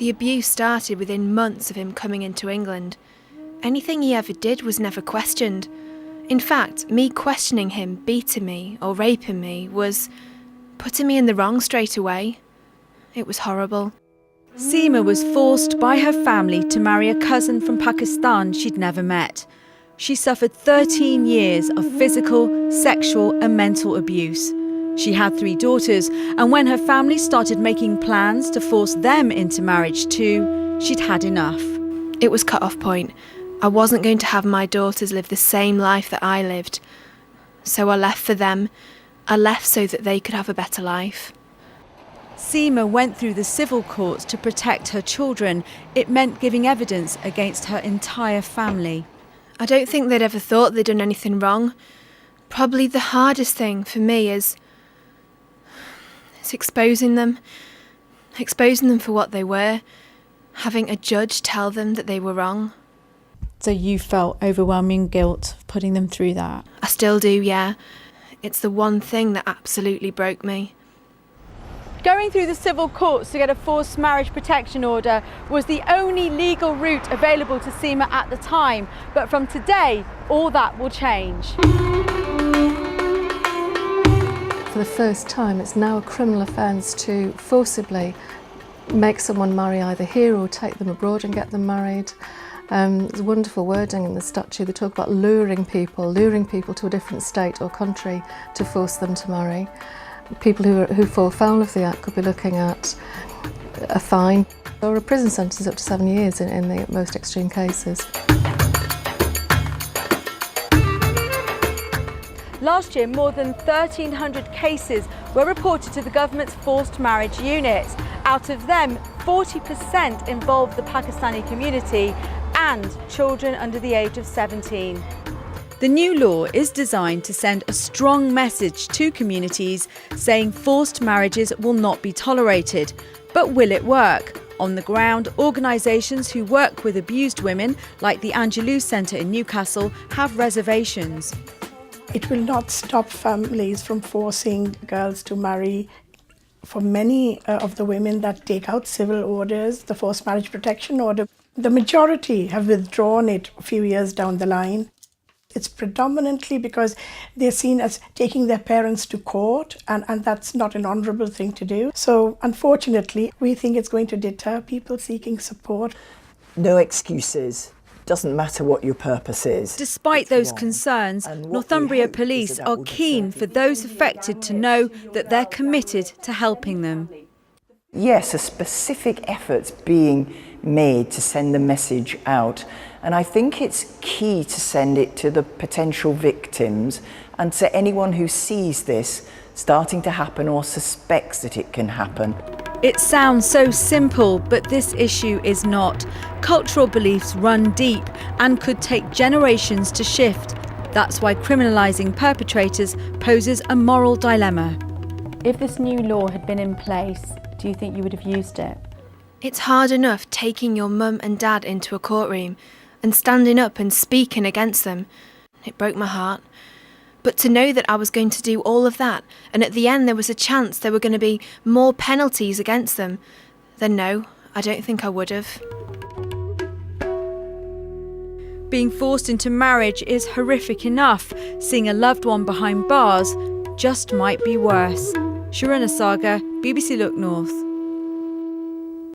The abuse started within months of him coming into England. Anything he ever did was never questioned. In fact, me questioning him, beating me or raping me was putting me in the wrong straight away. It was horrible. Seema was forced by her family to marry a cousin from Pakistan she'd never met. She suffered 13 years of physical, sexual and mental abuse. She had 3 daughters, and when her family started making plans to force them into marriage too, she'd had enough. It was cut-off point. I wasn't going to have my daughters live the same life that I lived. So I left for them. I left so that they could have a better life. Seema went through the civil courts to protect her children. It meant giving evidence against her entire family. I don't think they'd ever thought they'd done anything wrong. Probably the hardest thing for me is exposing them for what they were, having a judge tell them that they were wrong. So you felt overwhelming guilt of putting them through that? I still do, yeah. It's the one thing that absolutely broke me. Going through the civil courts to get a forced marriage protection order was the only legal route available to Seema at the time. But from today, all that will change. For the first time, it's now a criminal offence to forcibly make someone marry either here or take them abroad and get them married. There's wonderful wording in the statute. They talk about luring people to a different state or country to force them to marry. People who fall foul of the Act could be looking at a fine or a prison sentence up to 7 years in the most extreme cases. Last year, more than 1,300 cases were reported to the government's forced marriage unit. Out of them, 40% involved the Pakistani community and children under the age of 17. The new law is designed to send a strong message to communities saying forced marriages will not be tolerated. But will it work? On the ground, organisations who work with abused women, like the Angelou Centre in Newcastle, have reservations. It will not stop families from forcing girls to marry. For many of the women that take out civil orders, the forced marriage protection order, the majority have withdrawn it a few years down the line. It's predominantly because they're seen as taking their parents to court, and that's not an honourable thing to do. So unfortunately, we think it's going to deter people seeking support. No excuses. Doesn't matter what your purpose is. Despite those concerns, Northumbria Police are keen for those affected to know that they're committed to helping them. Yes, a specific effort's being made to send the message out. And I think it's key to send it to the potential victims and to anyone who sees this starting to happen or suspects that it can happen. It sounds so simple, but this issue is not. Cultural beliefs run deep and could take generations to shift. That's why criminalising perpetrators poses a moral dilemma. If this new law had been in place, do you think you would have used it? It's hard enough taking your mum and dad into a courtroom and standing up and speaking against them. It broke my heart. But to know that I was going to do all of that, and at the end there was a chance there were going to be more penalties against them, then no, I don't think I would have. Being forced into marriage is horrific enough. Seeing a loved one behind bars just might be worse. Sharuna Sagar, BBC Look North.